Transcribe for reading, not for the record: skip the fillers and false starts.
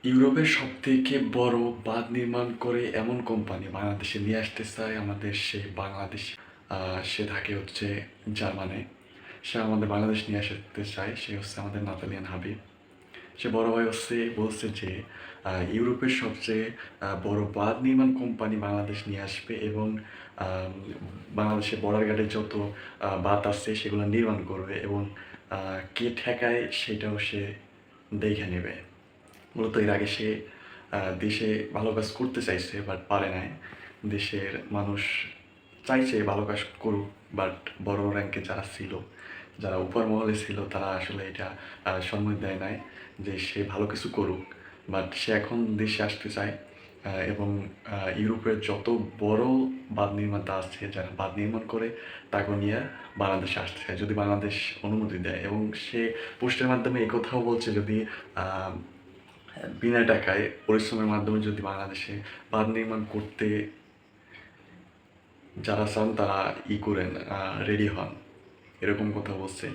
ইউরোপের সবথেকে বড় বাঁধ নির্মাণ করে এমন কোম্পানি বাংলাদেশে নিয়ে আসতে চায় আমাদের সেই বাংলাদেশ। সে থাকে হচ্ছে জার্মানে। সে আমাদের বাংলাদেশ নিয়ে আসতে চায়, সে হচ্ছে আমাদের নাতালিয়ান হাবিব। সে বড় ভাই হচ্ছে বলছে যে ইউরোপের সবচেয়ে বড় বাঁধ নির্মাণ কোম্পানি বাংলাদেশ নিয়ে আসবে এবং আম, বাংলাদেশের বর্ডার গার্ডে যত বাঁধ আছে সেগুলো নির্মাণ করবে এবং কে ঠেকায় সেটাও সে দেখে নেবে। মূলত এর আগে সে দেশে ভালো কাজ করতে চাইছে বাট পারে নাই। দেশের মানুষ চাইছে ভালো কাজ করুক, বাট বড় র্যাঙ্কে যারা ছিল, যারা উপর মহলে ছিল, তারা আসলে এটা সম্মতি দেয় নাই যে সে ভালো কিছু করুক। বাট সে এখন দেশে আসতে চায় এবং ইউরোপের যত বড় বাঁধ নির্মাতা আছে যারা বাঁধ নির্মাণ করে তাকে নিয়ে বাংলাদেশে আসতে চায় যদি বাংলাদেশ অনুমতি দেয়। এবং সে পোস্টের মাধ্যমে এই কথাও বলছে যদি বিনা টাকায় পরিশ্রমের মাধ্যমে যদি বাংলাদেশে বাঁধ নির্মাণ করতে যারা চান তারা করেন, রেডি হন, এরকম কথা বলছে।